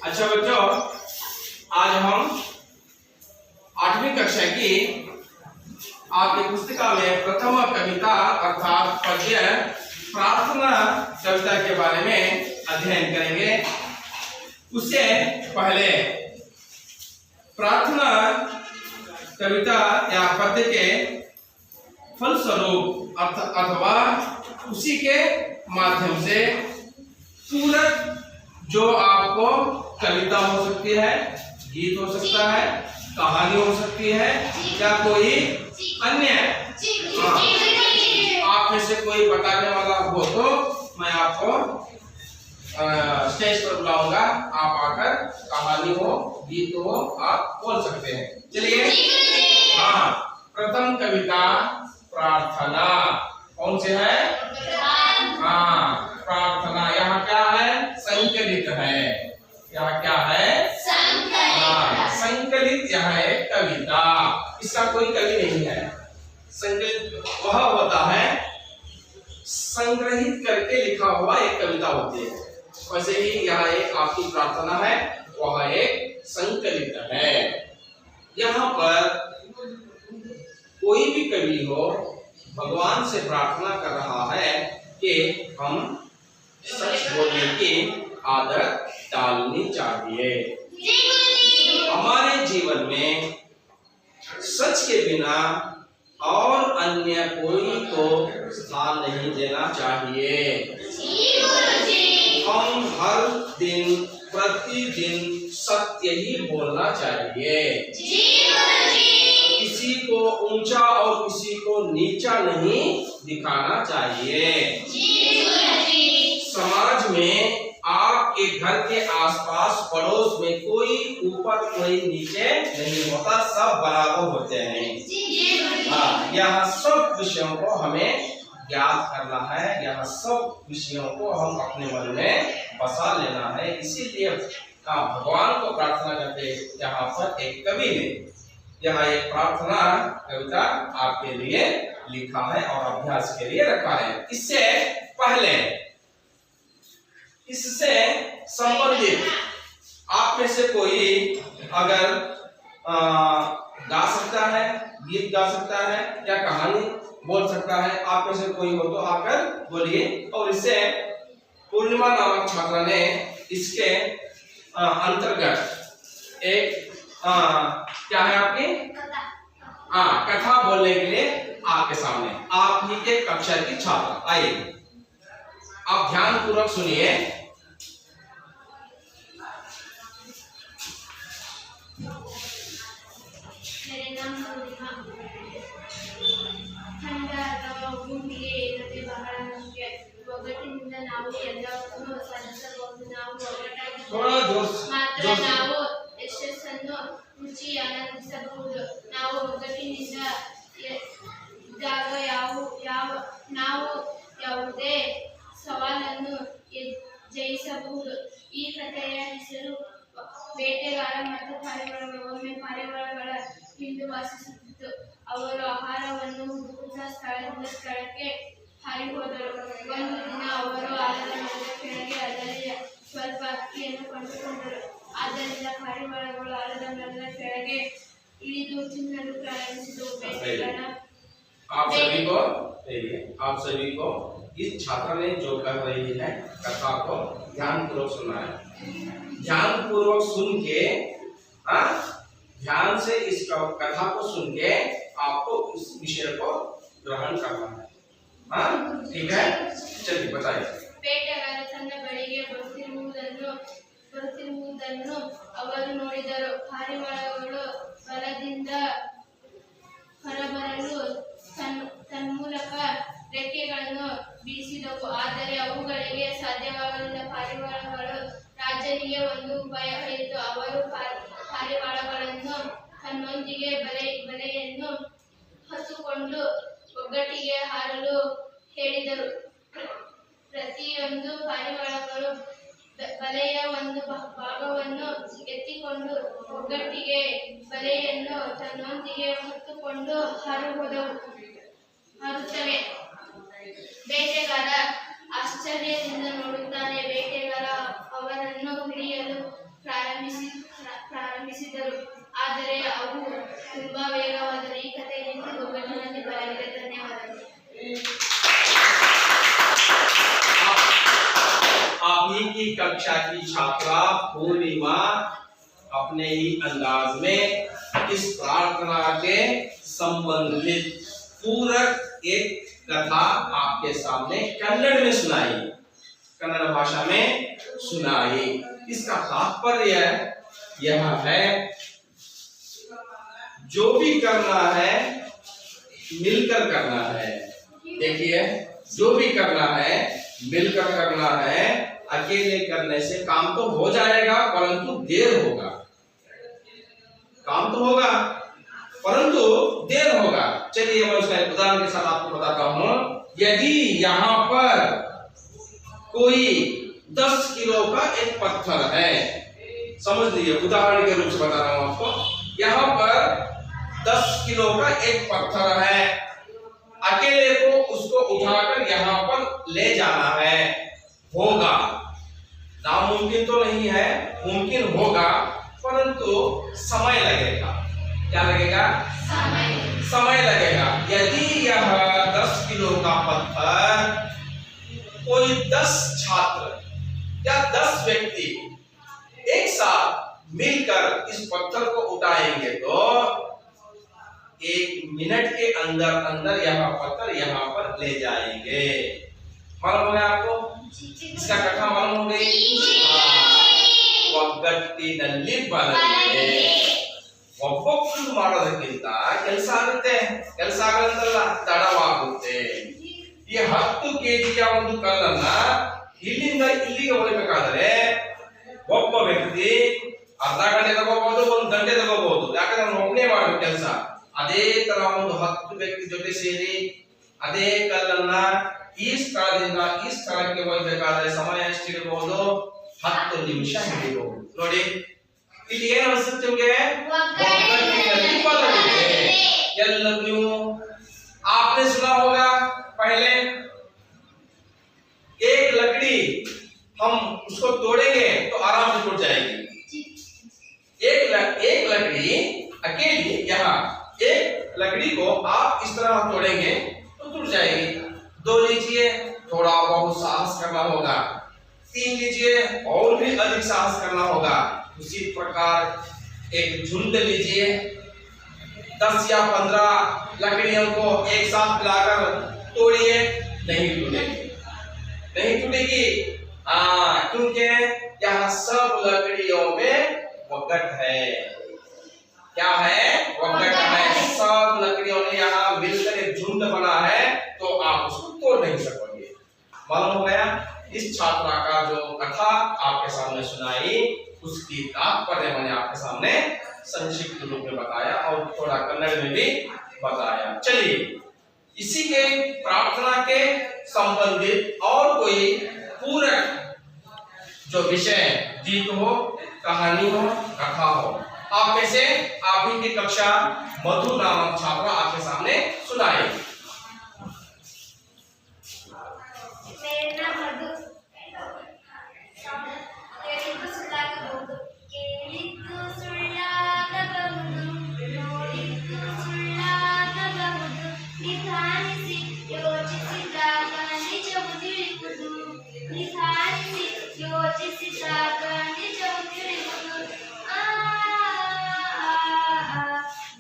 अच्छा बच्चों, आज हम 8वीं कक्षा की आपकी पुस्तिका में प्रथम कविता अर्थात पद्य प्रार्थना कविता के बारे में अध्ययन करेंगे। उससे पहले प्रार्थना कविता या पद्य के फलस्वरूप अथवा उसी के माध्यम से पूरक जो आपको कविता हो सकती है, गीत हो सकता है, कहानी हो सकती है या कोई अन्य आप में से कोई बताने वाला हो तो मैं आपको स्टेज पर बुलाऊंगा। आप आकर कहानी हो, गीत हो, आप बोल सकते हैं। चलिए, हाँ, प्रथम कविता प्रार्थना कौन से है? हाँ, प्रार्थना। यहाँ क्या है? संकलित है। यहाँ क्या है? हाँ, संकलित। यहाँ एक कविता, इसका कोई कवि नहीं है। संकलित वह होता है संग्रहित करके लिखा हुआ एक कविता होती है। वैसे ही यहाँ एक आपकी प्रार्थना है, वह एक संकलित है। यहाँ पर कोई भी कवि हो भगवान से प्रार्थना कर रहा है कि हम सच बोलने की आदत डालनी चाहिए। हमारे जीवन में सच के बिना और अन्य कोई को स्थान नहीं देना चाहिए। हम हर दिन प्रतिदिन सत्य ही बोलना चाहिए। किसी को ऊंचा और किसी को नीचा नहीं दिखाना चाहिए। समाज में आपके घर के आसपास पड़ोस में कोई ऊपर कोई नीचे नहीं होता, सब बराबर होते हैं। हाँ, यह सब विषयों को हमें ज्ञात करना है, यह सब विषयों को हम अपने मन में बसा लेना है। इसीलिए भगवान को प्रार्थना करते यहाँ पर एक कवि ने यहाँ एक प्रार्थना कविता आपके लिए लिखा है और अभ्यास के लिए रखा है। इससे पहले इससे संबंधित आप में से कोई अगर गा सकता है, गीत गा सकता है या कहानी बोल सकता है, आप में से कोई हो तो आकर बोलिए। और इससे पूर्णिमा नामक छात्रा ने इसके अंतर्गत एक क्या है आपकी कथा बोलने के लिए आपके सामने, आप ही के कक्षा की छात्रा। आइए, आप ध्यान पूर्वक सुनिए। मेरे नाम पूर्णिमा। ಖಂಡಾದ ಭೂಮಿಗೆ ಇರದೆ ಬಹಳ ಮುಖ್ಯ. ಒಗ್ಗಟ್ಟಿನಿಂದ ನಾವು ಎಲ್ಲವನ್ನೂ ಸಾಧಿಸಬಹುದು. ನಾವು ಒಗ್ಗಟ್ಟಾಗಿ ಮಾತ್ರ ನಾವು ಯಶಸ್ಸನ್ನು ರುಚಿ ಆನಂದಿಸಬಹುದು. ನಾವು ಒಗ್ಗಟ್ಟಿನಿಂದ ಇದ್ದಾಗ ನಾವು ಯಾವುದೇ ಸವಾಲನ್ನು ಜಯಿಸಬಹುದು. ಈ ಕಥೆಯ ಹೆಸರು ಬೇಟೆಗಾರ ಮತ್ತು ಪಾರಿವಾಳಗಳು. ಒಮ್ಮೆ ಪಾರಿವಾಳಗಳ ಹಿಂಡು ವಾಸಿಸುತ್ತಿತ್ತು. ಅವರು ಆಹಾರವನ್ನು ಹುಡುಕುತ್ತಾ ಸ್ಥಳದಿಂದ ಸ್ಥಳಕ್ಕೆ ಹಾರಿ ಹೋದರು. ಒಂದು ದಿನ ಅವರು ಆಲದ ಮರದ ಕೆಳಗೆ ಅದರಲ್ಲಿ ಸ್ವಲ್ಪ ಅಕ್ಕಿಯನ್ನು ಕಂಡುಕೊಂಡರು. ಆದ್ದರಿಂದ ಪಾರಿವಾಳಗಳು ಆಲದ ಮರದ ಕೆಳಗೆ ಇಳಿದು ತಿನ್ನಲು ಪ್ರಾರಂಭಿಸಿದವು. ಬೇಟೆಗಾರ आप सभी को इस छात्रा ने जो कर रही है कथा को ध्यान पूर्वक सुनना है। ध्यान पूर्वक सुन के ध्यान से इस कथा को सुन के आपको इस विषय को ग्रहण करना है। हाँ, ठीक है, चलिए बताइए। ಬೇಟೆಗಾರ ತನ್ನ ಬಳಿಗೆ ಬರುತ್ತಿರುವುದನ್ನು ಅವರು ನೋಡಿದರು. ಪಾರಿವಾಳಗಳು ಬಲದಿಂದ ಹೊರಬರಲು ತನ್ಮೂಲಕ ರೆಕ್ಕೆಗಳನ್ನು ಬೀಸಿದವು. ಆದರೆ ಅವುಗಳಿಗೆ ಸಾಧ್ಯವಾಗಲಿಲ್ಲ. ಪಾರಿವಾಳಗಳು ರಾಜನಿಗೆ ಒಂದು ಉಪಾಯ ಹೇಳಿತು. ಅವರು ಪಾರಿವಾಳಗಳನ್ನು ತನ್ನೊಂದಿಗೆ ಬಲೆಯನ್ನು ಹೊತ್ತುಕೊಂಡು ಒಗ್ಗಟ್ಟಿಗೆ ಹಾರಲು ಹೇಳಿದರು. ಪ್ರತಿಯೊಂದು ಪಾರಿವಾಳಗಳು ಬಲೆಯ ಒಂದು ಭಾಗವನ್ನು ಎತ್ತಿಕೊಂಡು ಒಗ್ಗಟ್ಟಿಗೆ ಬಲೆಯನ್ನು ತನ್ನೊಂದಿಗೆ ಹೊತ್ತುಕೊಂಡು ಹಾರುತ್ತವೆ. ಬೇಟೆಗಾರ ಆಶ್ಚರ್ಯದಿಂದ ನೋಡುತ್ತಾನೆ. ಬೇಟೆಗಾರ ಅವರನ್ನು ಹಿಡಿಯಲು ವರ್ಧಿಸಿದರು. ಆದರೆ ಅವು ತುಂಬಾ ವೇಗವಾದರೆ ಈ ಕಥೆಯನ್ನು ಒಗ್ಗಟ್ಟಿನಲ್ಲಿ ಬರಲಿದೆ. ಧನ್ಯವಾದಗಳು. आप ही की कक्षा की छात्रा पूर्णिमा अपने ही अंदाज में इस प्रार्थना के संबंधित पूरक एक कथा आपके सामने कन्नड़ में सुनाई, कन्नड़ भाषा में सुनाई। इसका तात्पर्य यह है, जो भी करना है मिलकर करना है। देखिए, जो भी करना है मिलकर करना है। अकेले करने से काम तो हो जाएगा परंतु देर होगा। काम तो होगा परंतु देर होगा। चलिए मैं उसका एक उदाहरण के साथ आपको बताता हूं। यदि यहाँ पर कोई 10 किलो का एक पत्थर है, समझ लीजिए, उदाहरण के रूप से बता रहा हूं आपको। यहाँ पर 10 किलो का एक पत्थर है, अकेले को उसको उठाकर यहाँ पर ले जाना है। होगा, नामुमकिन तो नहीं है, मुमकिन होगा परंतु समय लगेगा। क्या लगेगा? समय लगेगा। यदि यह 10 किलो का पत्थर कोई 10 छात्र या 10 व्यक्ति एक साथ मिलकर इस पत्थर को उठाएंगे तो 1 मिनट के अंदर अंदर यह पत्थर यहाँ पर ले जाएंगे। मालूम है आपको? इसका कथा मालूम हो गई? ಒಗ್ಗಟ್ಟಿನಲ್ಲಿ ಬರಲಿದೆ. ಒಬ್ಬೊಬ್ಬರು ಮಾಡೋದಕ್ಕಿಂತ ಕೆಲಸ ಆಗುತ್ತೆ, ಕೆಲಸ ಆಗಲ್ಲ, ತಡವಾಗುತ್ತೆ. ಈ 10 kg ಒಂದು ಕಲ್ಲನ್ನ ಇಲ್ಲಿಂದ ಇಲ್ಲಿಗೆ ಹೋಗಬೇಕಾದ್ರೆ ಒಬ್ಬ ವ್ಯಕ್ತಿ ಅರ್ಧ ಗಂಟೆ ತಗೋಬಹುದು, 1 ಗಂಟೆ ತಗೋಬಹುದು. ಯಾಕಂದ್ರೆ ಅವ್ನು ಒಬ್ಬನೇ ಮಾಡಬೇಕು ಕೆಲಸ. ಅದೇ ತರ ಒಂದು 10 ವ್ಯಕ್ತಿ ಜೊತೆ ಸೇರಿ ಅದೇ ಕಲ್ಲನ್ನ ಈ ಸ್ಥಳದಿಂದ ಈ ಸ್ಥಳಕ್ಕೆ ಹೋಗಬೇಕಾದ್ರೆ ಸಮಯ ಎಷ್ಟಿರಬಹುದು? 10 ನಿಮಿಷ ಹಿಡಿಬಹುದು. ನೋಡಿ, ಇಲ್ಲಿ ಏನು ಅನಿಸುತ್ತೆ ನಿಮಗೆ? ಎಲ್ಲ ನೀವು आपने सुना होगा पहले, एक लकड़ी हम उसको तोड़ेंगे तो आराम से टूट जाएगी। एक लकड़ी अकेली, यहाँ एक लकड़ी को आप इस तरह तोड़ेंगे तो टूट जाएगी। 2 लीजिए, थोड़ा बहुत साहस करना होगा। 3 लीजिए, और भी अधिक साहस करना होगा। उसी प्रकार एक झुंड लीजिए, 10 या 15 लकड़ियों को एक साथ मिलाकर तोड़िए, नहीं टूटेगी, नहीं टूटेगी। क्योंकि यहाँ सब लकड़ियों में वकट है। क्या है? वकट है। सब लकड़ियों ने यहाँ मिलकर एक झुंड बना है तो आप उसको तोड़ नहीं सकोगे। मालूम हो गया? इस छात्रा का जो कथा आपके सामने सुनाई, उसकी तात्पर्य मैंने आपके सामने संक्षिप्त रूप में बताया और थोड़ा कन्नड़ में भी बताया। चलिए, इसी के प्रार्थना के संबंधित और कोई पूरक जो विषय, गीत हो, कहानी हो, कथा हो, आप में से आप ही की कक्षा मधु नामक छात्रा आपके सामने सुनाए। मेरा नाम मधु।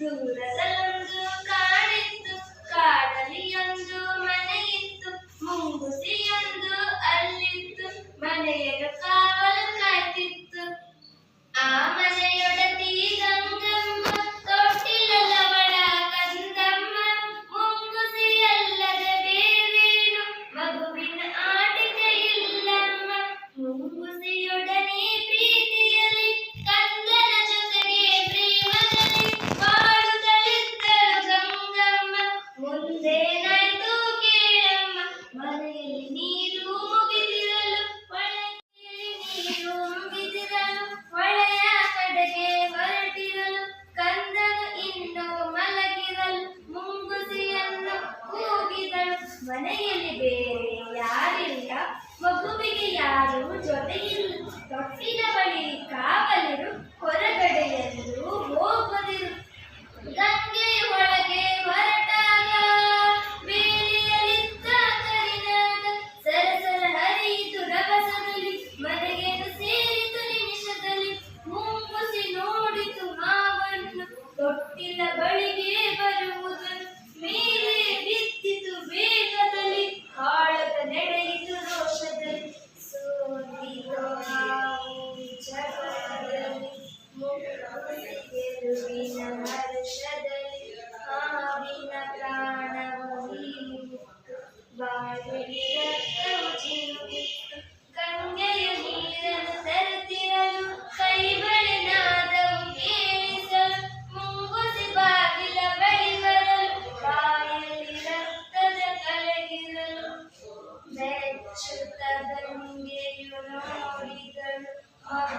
ದೂರದಲ್ಲೊಂದು ಕಾಡಿತ್ತು, ಕಾಡಲಿಯೊಂದು ಮನೆಯಿತ್ತು, ಮುಂಗುಸಿಯೊಂದು ಅಲ್ಲಿತ್ತು, ಮನೆಯನ್ನು ಕಾವಲು ಕಾಯ್ತಿತ್ತು. ಆ ಮನೆಯೊಡತಿ ಗಂಗಮ್ಮ, ತೊಟ್ಟಿಲವಳ ಕಂದಮ್ಮ, ಮುಂಗುಸಿಯಲ್ಲದೆ ಬೇರೇನು ಮಗುವಿನ ಆಟಿಕೆ ಇಲ್ಲಮ್ಮ. ಮುಂಗುಸಿಯೊಡನೆ ಪ್ರೀತಿಯಲ್ಲಿ, ಕಂದನ ಜೊತೆಗೆ ಪ್ರೇಮದಲ್ಲಿ ಬಾಳುತ್ತಲಿದ್ದಳು ಗಂಗಮ್ಮ. ಮುಂದೇನಾಯ್ತು ಕೇಳಮ್ಮ, ಮನೆಯಲ್ಲಿ ನೀರು ಮುಗಿದಿರಲು, ಹೊಳೆಯ ಕಡೆಗೆ ಹೊರಟಿರಲು, ಕಂದನು ಇನ್ನು ಮಲಗಿರಲು ಮುಂಗುಸಿಯನ್ನು ಕೂಗಿದಳು. ಮನೆಯಲ್ಲಿ ಬೇರೆ ಯಾರಿಲ್ಲ, ಮಗುವಿಗೆ ಯಾರು ಜೊತೆಯಿಲ್ಲ, ತೊಟ್ಟಿಲ ಬಳಿ ಕಾವಲರು ಹೊರಗಡೆಯಲ್ಲೂ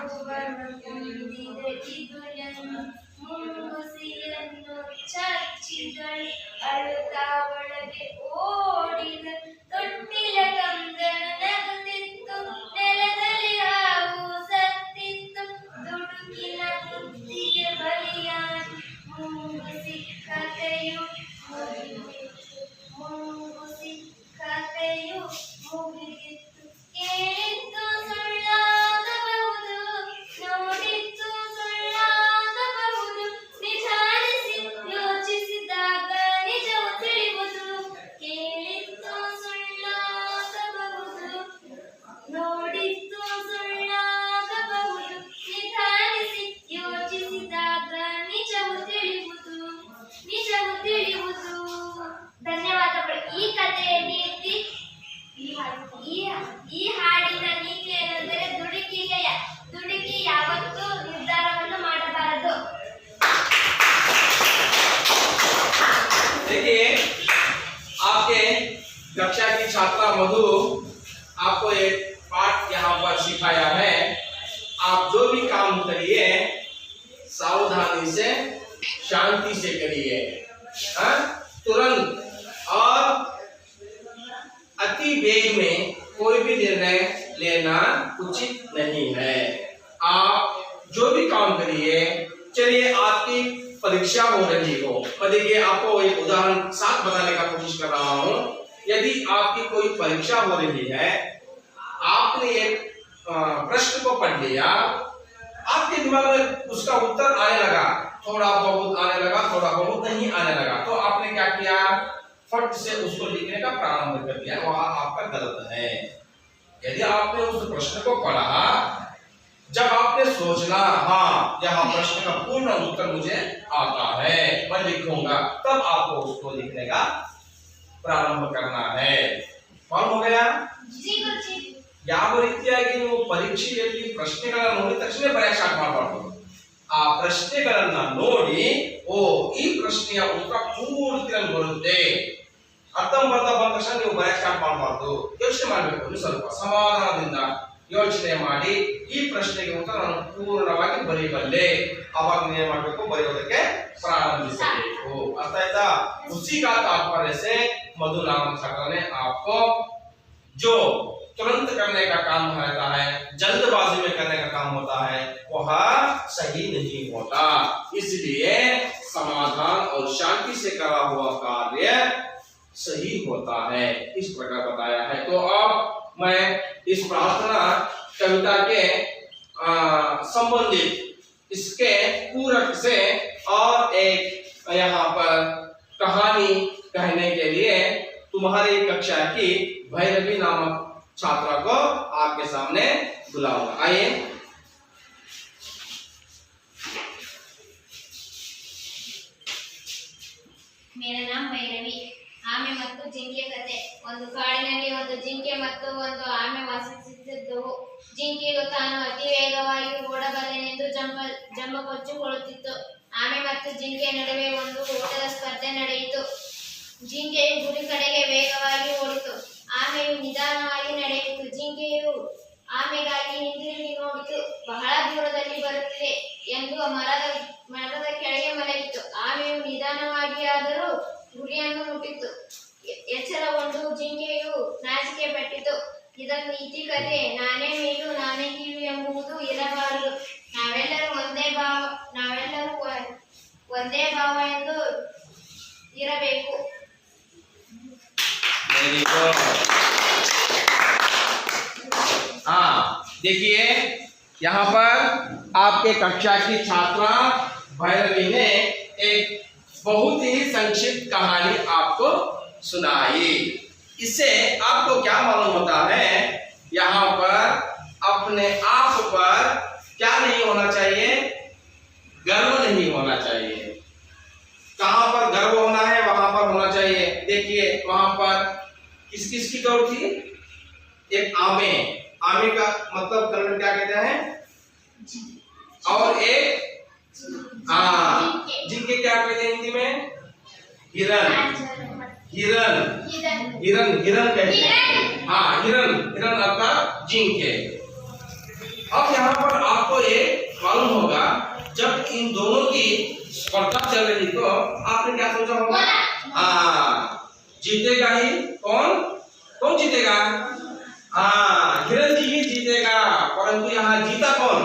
ಕುಂದಿದೆ ಇದು ಮುಂಗುಸಿಯನ್ನು ಚಚ್ಚಿದಳು ಅಳುತ್ತಾ ಒಳಗೆ ಓಡಿದ ತೊಟ್ಟಿಲ ಕಂದನ ನಗುತ್ತಿತ್ತು ನೆಲದಲ್ಲಿ ಹಾವು ಸತ್ತಿತ್ತು ದುಡುಕಿನ ಬುದ್ಧಿಗೆ ಬಲಿಯಾಗಿ ಮುಂಗುಸಿ ಕಥೆಯು ಮುಗಿದಿತ್ತು ಕೇಳಿದ್ದು ಸುಳ್ಳಾಗಬಹುದು ನೋಡಿದ್ದು ಸುಳ್ಳಾಗಬಹುದು ನಿಧಾನಿಸಿ ಯೋಚಿಸಿದಾಗ ನಿಜವು ತಿಳಿಯುವುದು ಕೇಳಿದ್ದು ಸುಳ್ಳಾಗಬಹುದು ನೋಡಿದ್ದು ಸುಳ್ಳಾಗಬಹುದು ನಿಧಾನಿಸಿ ಯೋಚಿಸಿದಾಗ ನಿಜವು ತಿಳಿಯುವುದು ಧನ್ಯವಾದಗಳು. ಈ ಕಥೆಯ ನೀತಿ ಈ ಹಾಡಿನ ನೀತಿ ಏನೆಂದರೆ ದುಡುಕಿ ಯಾವತ್ತೂ ನಿರ್ಧಾರವನ್ನು ಮಾಡಬಾರದು. देखिए आपके कक्षा की छात्रा मधु आपको एक पाठ यहाँ पर सिखाया है। आप जो भी काम करिए सावधानी से शांति से करिए, तुरंत और अति वेग में कोई भी निर्णय लेना उचित नहीं है। आप जो भी काम करिए, चलिए आपकी परीक्षा हो रही हो, मैं देखिए आपको एक उदाहरण साथ बताने का कोशिश कर रहा हूँ। यदि आपकी कोई परीक्षा हो रही है, आपने एक प्रश्न को पढ़ लिया, आपके दिमाग में उसका उत्तर आने लगा, थोड़ा बहुत आने लगा, थोड़ा बहुत नहीं आने लगा, तो आपने क्या किया, फट से उसको लिखने का प्रारंभ कर दिया। वह आपका गलत है। यदि आपने उस प्रश्न को पढ़ा, जब आपने सोचना हाँ यह प्रश्न का पूर्ण उत्तर मुझे आता है, मैं लिखूंगा, तब आपको उसको लिखने का प्रारंभ करना है। मालूम हो गया? ಯಾವ ರೀತಿಯಾಗಿ ನೀವು ಪರೀಕ್ಷೆಯಲ್ಲಿ ಪ್ರಶ್ನೆಗಳನ್ನು ನೋಡಿ ತಕ್ಷಣ ಬರೆಯಕ್ಕೆ ಸ್ಟಾರ್ಟ್ ಮಾಡಬಾರ್ದು. ಆ ಪ್ರಶ್ನೆಗಳನ್ನ ನೋಡಿ ಈ ಪ್ರಶ್ನೆಯ ಉತ್ತರ ಪೂರ್ತಿಯಾಗಿ ಬರುತ್ತೆ ಅರ್ಥಂಬರ್ಧ ಬಂದ ತಕ್ಷಣ ನೀವು ಬರೆಯಕ್ಕೆ ಸ್ಟಾರ್ಟ್ ಮಾಡಬಾರ್ದು. ಯೋಚನೆ ಮಾಡಬೇಕು, ನೀವು ಸ್ವಲ್ಪ ಸಮಾಧಾನದಿಂದ ಯೋಚನೆ ಮಾಡಿ ಈ ಪ್ರಶ್ನೆಗೆ ಉತ್ತರ ನಾನು ಪೂರ್ಣವಾಗಿ ಬರೆಯಬಲ್ಲೆ, ಅವಾಗ ನೀವು ಮಾಡಬೇಕು, ಬರೆಯೋದಕ್ಕೆ ಪ್ರಾರಂಭಿಸಬೇಕು. अर्थ आया? उसी का तात्पर्य से मधु नामक छात्र ने आपको जो तुरंत करने का काम रहता है, जल्दबाजी में करने का काम होता है, वह सही नहीं होता। इसलिए समाधान और शांति से करा हुआ कार्य सही होता है, इस प्रकार बताया है। तो अब मैं इस प्रार्थना कविता के संबंधित इसके पूरक से और एक यहाँ पर कहानी कहने के लिए तुम्हारी कक्षा की भैरवी नामक छात्रा को आपके सामने बुलाऊंगा। आइए। मेरा नाम भैरवी। ಆಮೆ ಮತ್ತು ಜಿಂಕೆ ಕಥೆ. ಒಂದು ಕಾಡಿನಲ್ಲಿ ಒಂದು ಜಿಂಕೆ ಮತ್ತು ಒಂದು ಆಮೆ ವಾಸಿಸುತ್ತಿದ್ದವು. ಜಿಂಕೆಯು ತಾನು ಅತಿ ವೇಗವಾಗಿ ಓಡಬಲ್ಲೆನೆಂದು ಜಂಬ ಕೊಚ್ಚಿಕೊಳ್ಳುತ್ತಿತ್ತು. ಆಮೆ ಮತ್ತು ಜಿಂಕೆ ನಡುವೆ ಒಂದು ಓಟದ ಸ್ಪರ್ಧೆ ನಡೆಯಿತು. ಜಿಂಕೆಯು ಗುರಿ ಕಡೆಗೆ ವೇಗವಾಗಿ ಓಡಿತು. ಆಮೆಯು ನಿಧಾನವಾಗಿ ನಡೆಯಿತು. ಜಿಂಕೆಯು ಆಮೆಗಾಗಿ ಹಿಂದಿರುಗಿ ನೋಡಿತು. ಬಹಳ ದೂರದಲ್ಲಿ ಬರುತ್ತಿದೆ ಎಂದು ಮರದ ಕೆಳಗೆ ಮಲಗಿತು. ಆಮೆಯು ನಿಧಾನವಾಗಿ ಆದರೂ ಗುರಿಯನ್ನು ಮುಟ್ಟಿತು. ಎಚ್ಚರಗೊಂಡು ಜಿಂಕೆಯು ನಾಚಿಕೆ ಪಟ್ಟಿತು. ಇದನ್ನು ನೀತಿ ಕಥೆ. ನಾನೇ ಮೇಲು ನಾನೇ ಕೀಳು ಎಂಬುದು ಇರಬಾರದು. ನಾವೆಲ್ಲರೂ ಒಂದೇ ಭಾವ ಎಂದು ಇರಬೇಕು. हाँ, देखिए यहाँ पर आपके कक्षा की छात्रा भैरवी ने एक बहुत ही संक्षिप्त कहानी आपको सुनाई। इससे आपको क्या मालूम होता है, यहाँ पर अपने आप पर क्या नहीं होना चाहिए, गर्व नहीं होना चाहिए। कहाँ पर गर्व होना है वहां पर होना चाहिए। देखिए वहां पर किस किस की दौड़ थी, एक आमे का मतलब कन्नड़ क्या कहते हैं, और एक जिनके क्या कहते हैं हिंदी में, हिरन कहते हैं। हाँ, हिरन अर्थात जिंके। अब यहाँ पर आपको एक मालूम होगा, जब इन दोनों की स्पर्धा चल रही तो आपने क्या सोचा होगा? हाँ, जीतेगा ही कौन? कौन जीतेगा? हाँ, हिरण जी ही जीतेगा। परंतु यहाँ जीता कौन?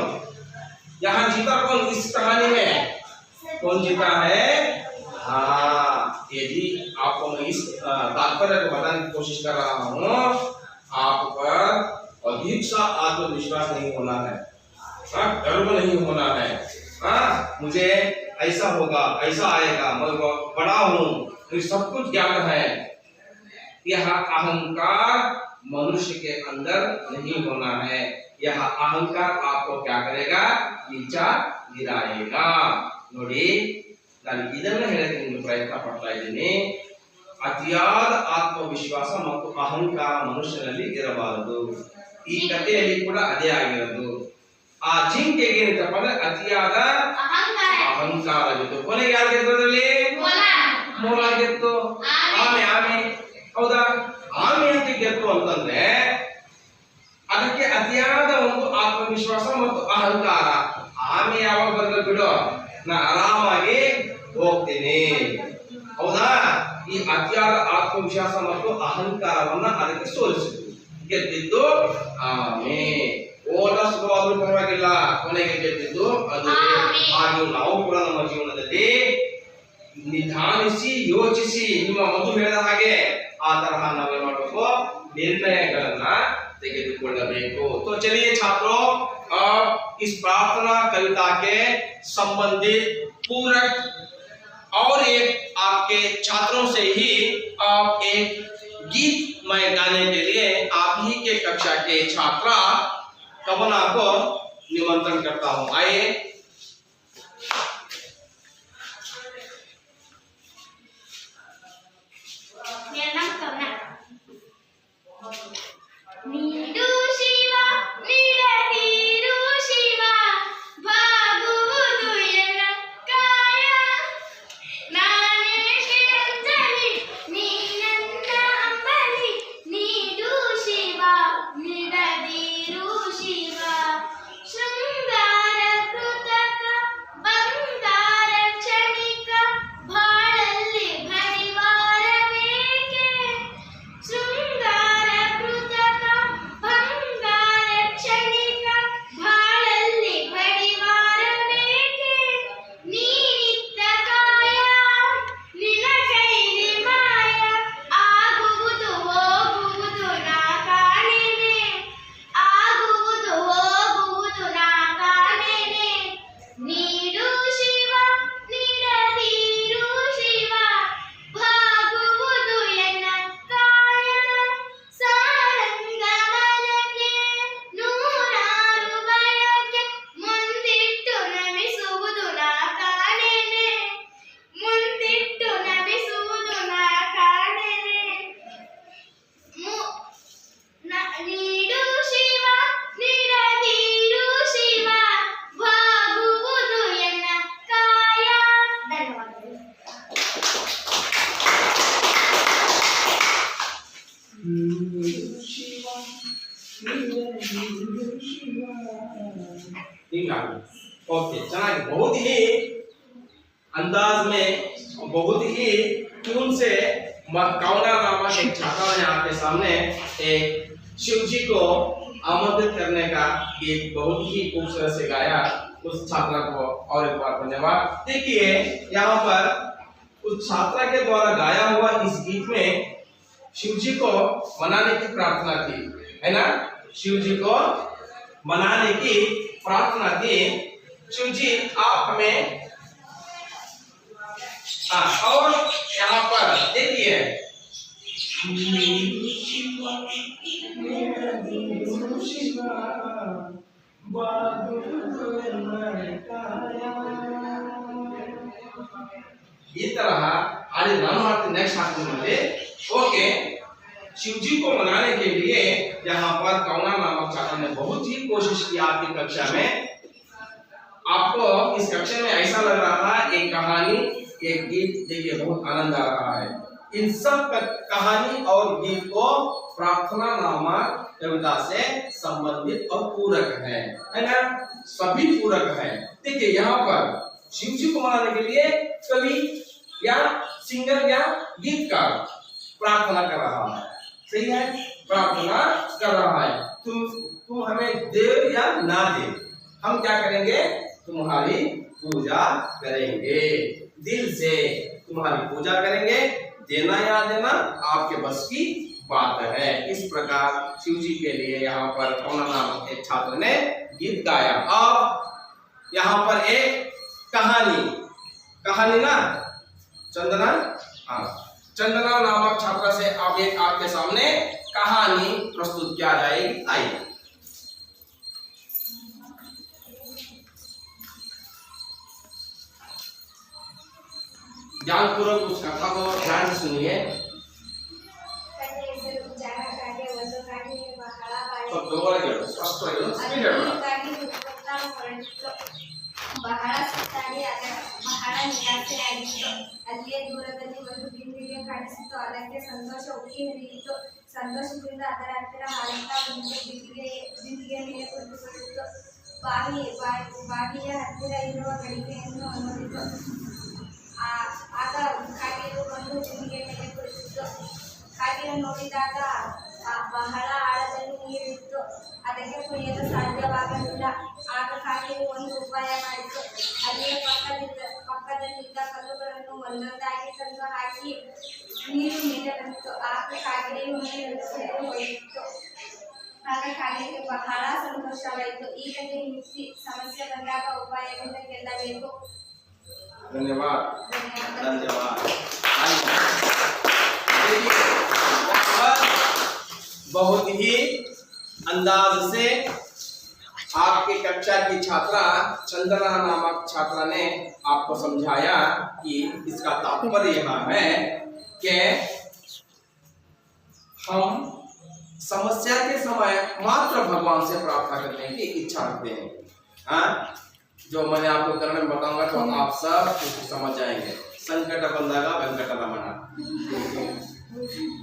यहाँ जीता कौन इस कहानी में? कौन जीता है? हाँ, यदि आपको मैं इस तात्पर्य को बताने की कोशिश कर रहा हूँ, आप पर अधिक सा आत्मविश्वास नहीं होना है, गर्व नहीं होना है। हाँ, मुझे ऐसा होगा, ऐसा आएगा, मैं बड़ा हूँ, मुझे सब कुछ ज्ञान है। यह अहंकार मनुष्य के अंदर नहीं होना है। यह अहंकार आपको क्या करेगा? नीचा गिराएगा। ನೋಡಿ, ನಾನು ಇದನ್ನ ಹೇಳಕ್ಕೆ ನಿಮಗೆ ಪ್ರಯತ್ನ ಪಡ್ತಾ ಇದ್ದೀನಿ. ಅತಿಯಾದ ಆತ್ಮವಿಶ್ವಾಸ ಮತ್ತು ಅಹಂಕಾರ ಮನುಷ್ಯನಲ್ಲಿ ಇರಬಾರದು. ಈ ಕಥೆಯಲ್ಲಿ ಕೂಡ ಅದೇ ಆಗಿರೋದು. ಆ ಜಿಂಕೆಗೆ ಏನಂತಪ್ಪ ಅಂದ್ರೆ ಅತಿಯಾದ ಅಹಂಕಾರವಿತ್ತು. ಕೊನೆಗೆ ಯಾರು ಗೆದ್ದರಲ್ಲಿ? ಮೊಲ ಗೆದ್ದು. ಆಮೆ ಹೌದಾ? ಆಮೆ ಅಂತ ಗೆದ್ದು ಅಂತಂದ್ರೆ ಅದಕ್ಕೆ ಅತಿಯಾದ ಒಂದು ಆತ್ಮವಿಶ್ವಾಸ ಮತ್ತು ಅಹಂಕಾರ. ಆಮೆ ಯಾವಾಗ ಬಂದ್ರೆ ಬಿಡು, ನಾ ಆರಾಮಾಗಿ ಹೋಗ್ತೀನಿ, ಹೌದಾ? ಈ ಅತಿಯಾದ ಆತ್ಮವಿಶ್ವಾಸ ಮತ್ತು ಅಹಂಕಾರವನ್ನ ಅದಕ್ಕೆ ಸೋಲಿಸಿತು. ಗೆದ್ದಿದ್ದು ಆಮೆ. ಓಟ ಸುಖವಾದ್ರೂ ಪರವಾಗಿಲ್ಲ, ಕೊನೆಗೆ ಗೆದ್ದಿದ್ದು ಅದು. ಹಾಗೆ ನಾವು ಕೂಡ ನಮ್ಮ ಜೀವನದಲ್ಲಿ ನಿಧಾನಿಸಿ ಯೋಚಿಸಿ, ನಿಮ್ಮ ಮಧು ಹೇಳಿದ ಹಾಗೆ ಆ ತರಹ ನಾವೇನ್ ಮಾಡಬೇಕು? ನಿರ್ಣಯಗಳನ್ನ ತೆಗೆದುಕೊಳ್ಳಬೇಕು. तो चलिए छात्रों, अब इस प्रार्थना कविता के संबंधित पूरक और एक आपके छात्रों से ही आप एक गीत मैं गाने के लिए आप ही के कक्षा के छात्रा कवना को निमंत्रण करता हूं। आइए। मेरा नाम कवना। ನೀಡು ಶಿವ ನೀಡದಿರು ಶಿವ ಬಾಗುವುದು ಎನ್ನ ಕಾಯ ನಾನೇಕೆ ಅಂಜಲಿ ನೀನನ್ನ ಅಂಬಲಿ ನೀಡು ಶಿವ ನೀಡದಿರು ಶಿವ ಶೃಂಗಾರ ಕೃತಕ ಬಂಗಾರ ಕ್ಷಣಿಕ ಬಾಳಲ್ಲಿ ಪರಿವಾರವೇಕೆ ಶೃಂಗಾರ ಕೃತಕ ಬಂಗಾರ ಕ್ಷಣಿಕ ಬಾಳಲ್ಲಿ ಪರಿವಾರವೇಕೆ ನೀನಿತ್ತ ಕಾಯ ನಿನ ಕೈಲಿ ಮಾಯ ಆಗುವುದು ಹೋಗುವುದು ನಾ ಕಾಣೆನೆ ಆಗುವುದು ಹೋಗುವುದು ನಾ ಕಾಣೆನೆ ನೀಡು ಶಿವ ನೀಡದಿರು ಶಿವ ಭಾಗುವುದು ಎನ್ನ ಕಾಯ ಸಾರಂಗ ಮಲಗೆ ನೂರಾರು ಬಯಕೆ ಮುಂದಿಟ್ಟು ನಮಿಸುವುದು ನಾ ಕಾಣೆನೆ ಮುಂದಿಟ್ಟು ನಮಿಸುವುದು ನಾ ಕಾಣೆನೆ ನೀಡು ಶಿವ ನೀಡದಿರು ಶಿವ ಭಾಗುವುದು ಎನ್ನ ಕಾಯ. ಧನ್ಯವಾದಗಳು. ओके, चलिए। बहुत ही अंदाज में, बहुत ही ट्यून से कवना नामक एक छात्रा ने आपके सामने एक शिव जी को आमंत्रित करने का गीत बहुत ही खूबसूरत से गाया। उस छात्रा को और एक बार धन्यवाद। देखिए, यहाँ पर उस छात्रा के द्वारा गाया हुआ इस गीत में शिव जी को मनाने की प्रार्थना थी, है ना? शिव जी को मनाने की प्रार्थना थी। शिव जी आप हमें और यहाँ पर देखिए, ಈ तरह आगे ನಾನು ಮಾಡ್ತೀನಿ नेक्स्ट ಹಾಕ್ತೀನಿ। ओके, शिव जी को मनाने के लिए यहाँ पर कवना नामक छात्र ने बहुत ही कोशिश की आपकी कक्षा में। आपको इस कक्षा में ऐसा लग रहा था एक कहानी एक गीत देखिए बहुत आनंद आ रहा है। इन सब कहानी और गीत को प्रार्थना नामक कविता से संबंधित और पूरक है ना? सभी पूरक है। देखिए यहाँ पर शिव जी को मनाने के लिए कवि या सिंगर या गीतकार प्रार्थना कर रहा है, सही है, प्रार्थना कर रहा है, तुम हमें दे या ना दे, हम क्या करेंगे, तुम्हारी पूजा करेंगे, दिल से तुम्हारी पूजा करेंगे, देना या देना आपके बस की बात है। इस प्रकार शिव जी के लिए यहाँ पर कौना नाम एक छात्र ने गीत गाया। अब यहाँ पर एक कहानी ना चंदना, हाँ, चंदना नामक छात्रा से अब एक आपके सामने कहानी प्रस्तुत किया जाएगी। आइए ध्यानपूर्वक उस कथा को ध्यान से सुनिए। ಬಹಳ ಸುತ್ತಾಡಿ ಬಹಳ ನಿರಾಸೆಯಾಗಿತ್ತು. ಅಲ್ಲಿಯೇ ದೂರದಲ್ಲಿ ಒಂದು ಬಿಂದಿಗೆ ಕಾಣಿಸಿತು. ಅದಕ್ಕೆ ಸಂತೋಷ ಉಕ್ಕಿ ಹರಿಯಿತು. ಸಂತೋಷದಿಂದ ಅದರ ಹತ್ತಿರ ಹಾರುತ್ತಾ ಬಂದು ಬಿಂದಿಗೆಯ ಮೇಲೆ ಕುಳಿತುಕೊಂಡಿತು. ಬಾವಿಯ ಹತ್ತಿರ ಇರುವ ಗಡಿಗೆಯನ್ನು ನೋಡಿತು. ಆಗ ಕಾಗೆಯು ಬಂದು ಬಿಂದಿಗೆಯ ಮೇಲೆ ಕುಳಿತಿತ್ತು. ಕಾಗೆಯನ್ನು ನೋಡಿದಾಗ ಬಹಳ ಆಳದಲ್ಲಿ ನೀರಿತ್ತು. ಅದಕ್ಕೆ ಕುಡಿಯಲು ಸಾಧ್ಯವಾಗಲಿಲ್ಲ. ಆಗ ಕಾಗೆಯು ಒಂದು ಉಪಾಯ ಮಾಡಿತು. ಅಲ್ಲಿಯೇ ಪಕ್ಕದಲ್ಲಿದ್ದ ಕಲ್ಲುಗಳನ್ನು ಒಂದೊಂದಾಗಿ ತಂದು ಹಾಕಿ ನೀರು ಮೇಲೆ ಬಂತು. ಆಗ ಕಾಗೆಯು ನೀರು ಹೋಯಿತು. ಆಗ ಕಾಗೆಗೆ ಬಹಳ ಸಂತೋಷವಾಯಿತು. ಈಗ ಮಿಕ್ಕಿ ಸಮಸ್ಯೆ ಬಂದಾಗ ಉಪಾಯದಿಂದ ಗೆಲ್ಲಬೇಕು. धन्यवाद धन्यवाद। बहुत ही अंदाज से आपकी कक्षा की छात्रा चंदना नामक छात्रा ने आपको समझाया कि इसका तात्पर्य यह है कि हम समस्या के समय मात्र भगवान से प्रार्थना करने की इच्छा रखते हैं। हाँ, जो मैंने आपको करने में बताऊंगा तो आप सब कुछ समझ जाएंगे। संकट बंदागा वेंकट रमण,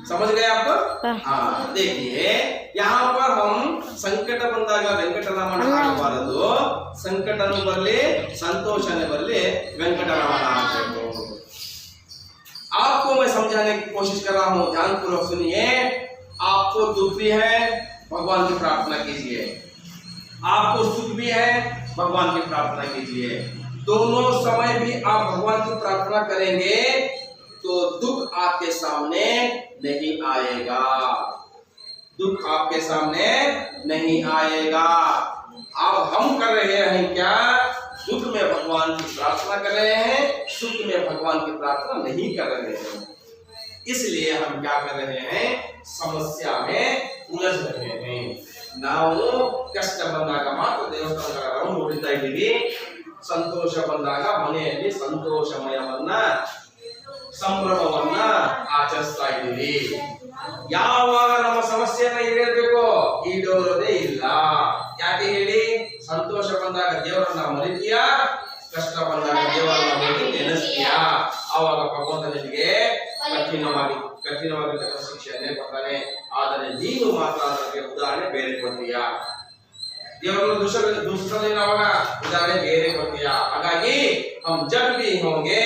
समझ गए आप? हाँ, देखिए यहाँ पर हम संकट बंदागा वेंकट रमण ಆಗಬಾರದು, ಸಂಕಟನು ಬರಲಿ ಸಂತೋಷನೇ ಬರಲಿ वेंकट रमण ಆಗಬೇಕು। आपको मैं समझाने की कोशिश कर रहा हूँ, ध्यानपूर्वक सुनिए। आपको दुख भी है, भगवान की प्रार्थना कीजिए, आपको सुख भी है, भगवान की प्रार्थना कीजिए। दोनों समय भी आप भगवान की प्रार्थना करेंगे तो दुख आपके सामने नहीं आएगा, दुख आपके सामने नहीं आएगा। अब हम कर रहे हैं क्या, दुख में भगवान की प्रार्थना कर रहे हैं, सुख में भगवान की प्रार्थना नहीं कर रहे हैं। इसलिए हम क्या कर रहे हैं, समस्या में उलझ रहे हैं। ನಾವು ಕಷ್ಟ ಬಂದಾಗ ಮಾತ್ರ ದೇವಸ್ಥಾನಗಳ ರೌಂಡ್ ಹೊಡಿತಾ ಇದ್ದೀವಿ, ಸಂತೋಷ ಬಂದಾಗ ಮನೆಯಲ್ಲಿ ಸಂತೋಷಮಯವನ್ನ ಸಂಭ್ರಮವನ್ನ ಆಚರಿಸ್ತಾ ಇದ್ದೀವಿ। ಯಾವಾಗ ನಮ್ಮ ಸಮಸ್ಯೆಯನ್ನ ಈಡೇರಬೇಕು, ಈಡೇರೋದೇ ಇಲ್ಲ। ಯಾಕೆ ಹೇಳಿ, ಸಂತೋಷ ಬಂದಾಗ ದೇವರನ್ನ ಮರಿತೀಯಾ, ಕಷ್ಟ ಬಂದಾಗ ದೇವರನ್ನ ಮರಿ ನೆನೆಸ್ತೀಯಾ, ಆವಾಗ ಭಗವಂತ ನಿನಗೆ ಕಠಿಣವಾಗಿರ್ತಕ್ಕಂಥ ಶಿಕ್ಷೆಯನ್ನೇ ಕೊಡ್ತಾನೆ। ಆದರೆ ನೀನು ಮಾತ್ರ ಅದಕ್ಕೆ ಉದಾಹರಣೆ ಬೇರೆ ಕೊಡ್ತೀಯಾ, ದೇವರನ್ನು ದೂಷಿಸಲಿಲ್ಲ, ಅವಾಗ ಉದಾಹರಣೆ ಬೇರೆ ಕೊಡ್ತೀಯಾ। ಹಾಗಾಗಿ हम जब भी होंगे,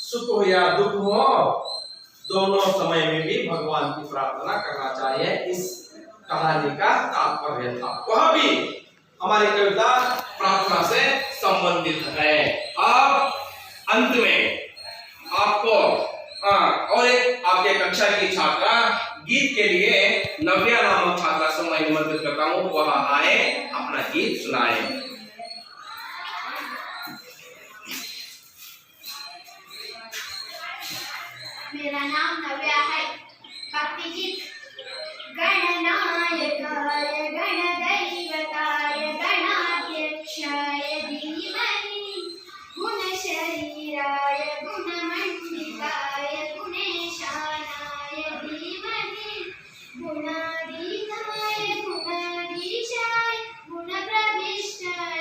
सुख हो या दुख हो, दोनों समय में भी भगवान की प्रार्थना करना चाहिए। इस कहानी का तात्पर्य था, वह भी हमारी कविता प्रार्थना से संबंधित है। अब अंत में आपको और एक आपके कक्षा की छात्रा गीत के लिए नव्या नामक छात्रा से मैं निमंत्रित करता हूँ, वह आए अपना गीत सुनाए। मेरा नाम नव्या है। भक्ति गीत। गणनायकाय गणदैवताय गणाध्यक्षाय धीमहि गुणशरीराय गुणमण्डिताय गुणेशानाय धीमहि गुणाधीताय गुणाधीशाय गुणप्रविष्टाय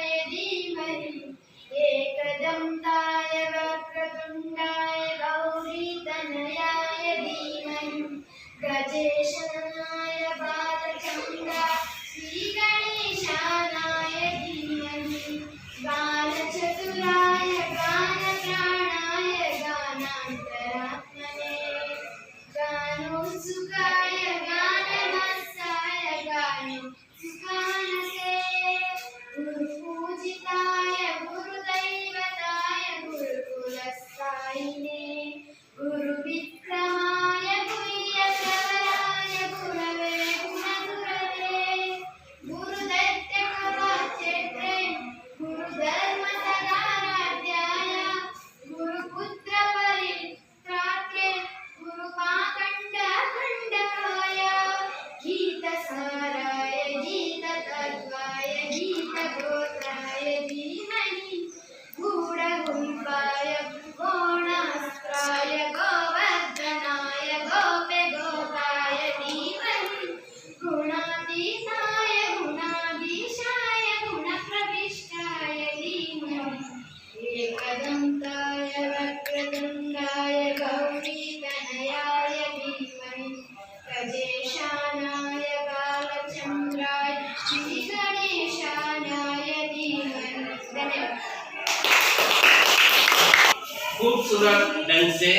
खूबसूरत ढंग से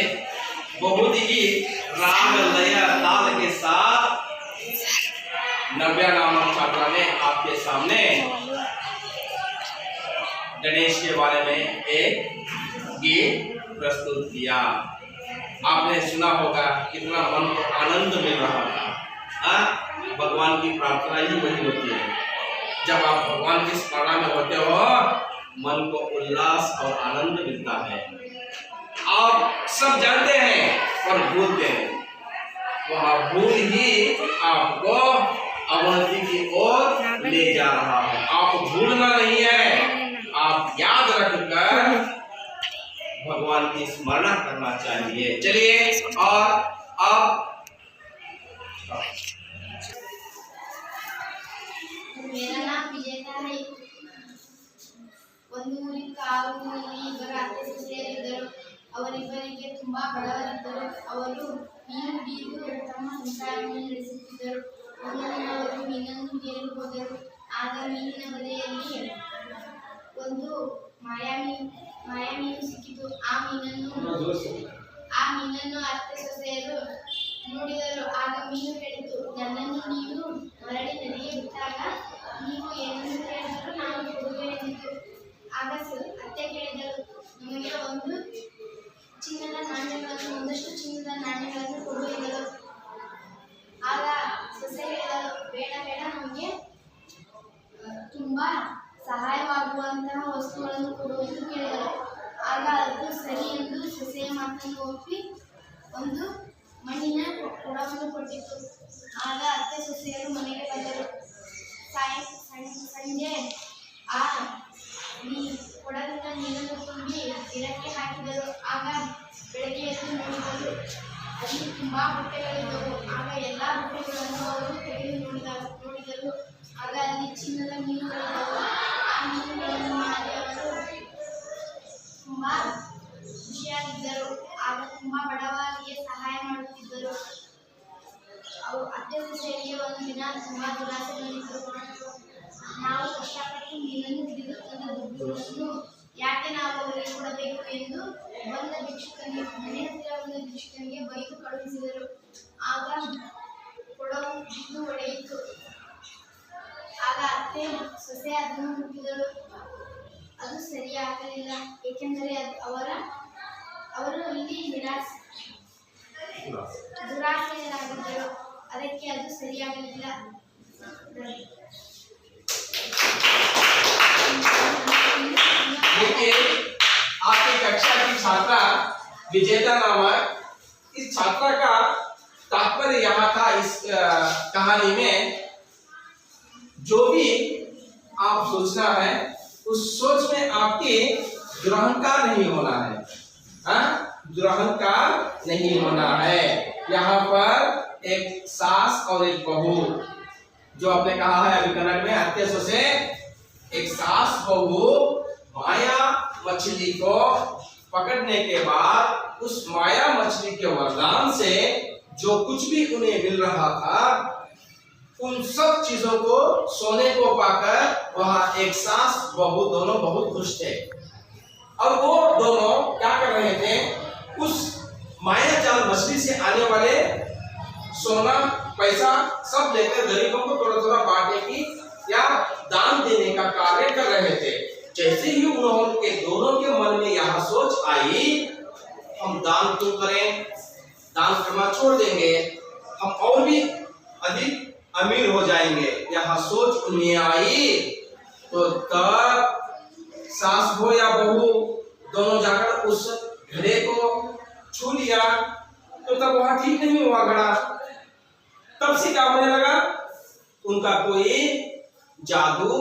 बहुत ही राग लय ताल के साथ नव्या नामक छात्रा ने आपके सामने गणेश के बारे में एक गीत प्रस्तुत किया। आपने सुना होगा कितना मन को आनंद मिल रहा था। भगवान की प्रार्थना ही वही होती है, जब आप भगवान की स्मरण में होते हो मन को उल्लास और आनंद मिलता है। आप सब जानते हैं पर भूलते हैं, वह भूल ही आपको अवनति की ओर ले जा रहा है। आप भूलना नहीं है, आप याद रखकर भगवान की स्मरण करना चाहिए। चलिए और अब मेरा नाम विजेता है। ಒಂದು ಊರಿನ ಕಾಡಿನಲ್ಲಿ ಇಬ್ಬರು ಅತ್ತೆ ಸೊಸೆಯರಿದ್ದರು. ಅವರಿಬ್ಬರಿಗೆ ತುಂಬಾ ಬಡವರಿದ್ದರು. ಅವರು ಮೀನು ಹಿಡಿದು ತಮ್ಮ ಸಂಸಾರವನ್ನು ನಡೆಸುತ್ತಿದ್ದರು. ಒಮ್ಮೆ ಅವರು ಮೀನನ್ನು ಹಿಡಿಯಲು ಹೋದರು. ಆಗ ಮೀನಿನ ಬಲೆಯಲ್ಲಿ ಒಂದು ಮಾಯಾಮೀನು ಸಿಕ್ಕಿತು. ಆ ಮೀನನ್ನು ಅತ್ತೆ ಸೊಸೆಯರು ನೋಡಿದರು. ಆಗ ಮೀನು ಹೇಳಿತು, ನನ್ನನ್ನು ನೀವು ಮರಳಿ ನದಿಗೆ ಬಿಟ್ಟಾಗ ನೀವು ಏನನ್ನು ಕೇಳಿದರೂ ನಾನು ಕೊಡುವೆ ಎಂದಿತು. ಆಗ ಅತ್ತೆ ಕೇಳಿದರು, ನಮಗೆ ಒಂದಷ್ಟು ಚಿನ್ನದ ನಾಣ್ಯಗಳನ್ನು ಕೊಡು ಎಂದರು. ಆಗ ಸೊಸೆ ಹೇಳಿದರು, ಬೇಡ ಬೇಡ, ನಮಗೆ ತುಂಬಾ ಸಹಾಯವಾಗುವಂತಹ ವಸ್ತುಗಳನ್ನು ಕೊಡು ಎಂದು ಕೇಳಿದರು. ಆಗ ಅದು ಸರಿ ಎಂದು ಸೊಸೆಯ ಮಾತನ್ನು ಒಪ್ಪಿ ಒಂದು ಮಣ್ಣಿನ ಕೊಡವನ್ನು ಕೊಟ್ಟಿತು. ಆಗ ಅತ್ತೆ ಸೊಸೆಯರು ಮನೆಗೆ ಬಂದರು. ಸಂಜೆ ಆ ಕೊಡದಿಂದ ನೀರನ್ನು ತುಂಬಿ ಗಿಡಕ್ಕೆ ಹಾಕಿದರು. ಆಗ ಬೆಳಗ್ಗೆ ಎದ್ದು ನೋಡಿದರು, ಅಲ್ಲಿ ತುಂಬಾ ಬುಟ್ಟೆಗಳಿದ್ದವು. ಆಗ ಎಲ್ಲಾ ಬುಟ್ಟೆಗಳನ್ನು ಅವರು ತೆಗೆದು ನೋಡಿದರು. ಆಗ ಅಲ್ಲಿ ಚಿನ್ನದ ಮೀನುಗಳಿದ್ದವು. ಆ ಮೀನುಗಳನ್ನು ಮಾಡಿ ಅವರು ತುಂಬಾ ಖುಷಿಯಾಗಿದ್ದರು. ಆಗ ತುಂಬಾ ಬಡವರಿಗೆ ಸಹಾಯ ಮಾಡುತ್ತಿದ್ದರು. ಅತ್ತೆ ಸೊಸೆಯರಿಗೆ ಒಂದು ದಿನ ತುಂಬಾ ದುರಾಸೆ ಬಂದಿತು. ನಾವು ಕಷ್ಟಪಟ್ಟು ಮೀನನ್ನು ಹಿಡಿದು ತಂದ ದುಡ್ಡುಗಳನ್ನು ಯಾಕೆ ನಾವು ಅವರಿಗೆ ಕೊಡಬೇಕು ಎಂದು ಬಂದ ಮನೆ ಹತ್ತಿರ ಬಂದ ಭಿಕ್ಷುಕನಿಗೆ ಬೈದು ಕಳುಹಿಸಿದರು. ಆಗ ಕೊಡವು ಬಿದ್ದು ಒಡೆಯಿತು. ಆಗ ಅತ್ತೆ ಸೊಸೆ ಅದನ್ನು ಮುಟ್ಟಿದಳು. ಅದು ಸರಿಯಾಗಲಿಲ್ಲ, ಏಕೆಂದರೆ ಅವರು ಇಲ್ಲಿ ದುರಾಸೆಯರಾಗಿದ್ದರು. ಅದಕ್ಕೆ ಅದು ಸರಿಯಾಗಲಿಲ್ಲ. देखिए आपकी कक्षा की छात्रा विजेता नामक इस छात्रा का तात्पर्य यहाँ था। इस कहानी में जो भी आप सोचना है उस सोच में आपके दुरहंकार नहीं होना है। दुरहंकार नहीं होना है। यहाँ पर एक सास और एक बहू, जो आपने कहा है अभी कन्नड़ में अत्ते सೊಸೆ, एक सास बहू माया मछली को पकड़ने के बाद उस माया मछली के वरदान से जो कुछ भी उन्हें मिल रहा था उन सब चीजों को सोने को पाकर वहां एक सास बहू दोनों बहुत खुश थे। और वो दोनों क्या कर रहे थे, उस माया जाल मछली से आने वाले सोना पैसा सब लेकर गरीबों को थोड़ा थोड़ा बांटने की या दान देने का कार्य कर रहे थे। जैसे ही उन्होंने दोनों के मन में यह सोच आई, हम दान क्यों करें, दान करना छोड़ देंगे, हम और भी अधिक अमीर हो जाएंगे, यह सोच उन्हें आई। तो तब सास हो या बहू दोनों जाकर उस घड़े को छू लिया। तो तब वहां ठीक नहीं हुआ घड़ा। तब से क्या होने लगा, उनका कोई जादू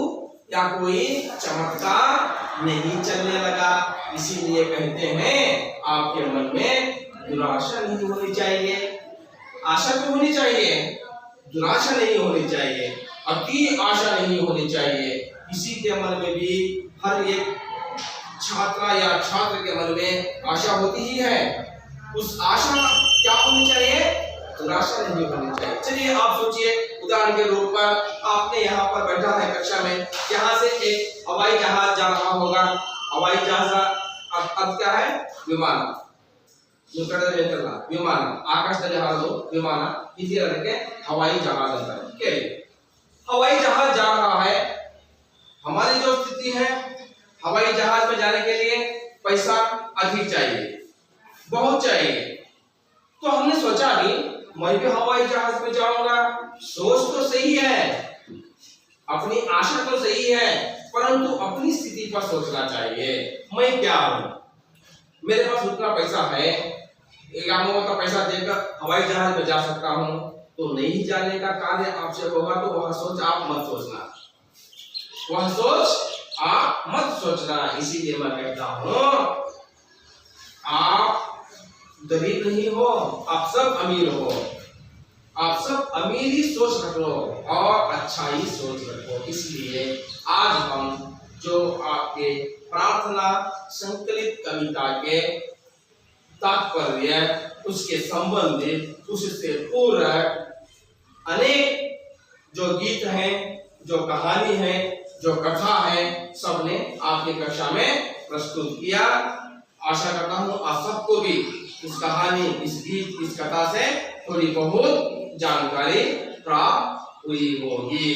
या कोई चमत्कार नहीं चलने लगा। इसीलिए कहते हैं आपके मन में दुराशा नहीं होनी चाहिए। आशा तो होनी चाहिए, दुराशा नहीं होनी चाहिए, अति आशा नहीं होनी चाहिए। किसी के मन में भी हर एक छात्रा या छात्र के मन में आशा होती ही है। उस आशा क्या होनी चाहिए, दुराशा नहीं होनी चाहिए। चलिए आप सोचिए, उदाहरण के रूप पर आपने यहाँ पर बैठा है कक्षा में, यहाँ से एक हवाई जहाज जा रहा होगा। हवाई जहाज अब क्या है विमान विमान आकाशದಲ್ಲಿ ಹಾರೋದು विमान हिंदी ಅದಕ್ಕೆ हवाई जहाज ಅಂತ है हवाई जहाज जा रहा है हमारी जो स्थिति है हवाई जहाज में जाने के लिए पैसा अधिक चाहिए बहुत चाहिए तो हमने सोचा कि मैं भी हवाई जहाज में जाऊंगा सोच तो सही है अपनी आशा तो सही है परंतु अपनी स्थिति पर सोचना चाहिए मैं क्या हूं मेरे पास उतना पैसा है एक आमों का पैसा देकर हवाई जहाज में जा सकता हूं तो नहीं जाने का कार्य आपसे होगा तो वह सोच आप मत सोचना वह सोच आप मत सोचना इसीलिए मैं कहता हूं आप गरीब नहीं हो आप सब अमीर हो आप सब अमीरी सोच रखो और अच्छा ही सोच रखो इसलिए आज हम जो आपके प्रार्थना संकलित कविता के तात्पर्य उसके संबंधित उससे पूर्व अनेक जो गीत हैं जो कहानी है जो कथा है सबने आपकी कक्षा में प्रस्तुत किया आशा करता हूं आप सबको भी इस कहानी इस गीत इस कथा से थोड़ी बहुत जानकारी प्राप्त हुई होगी।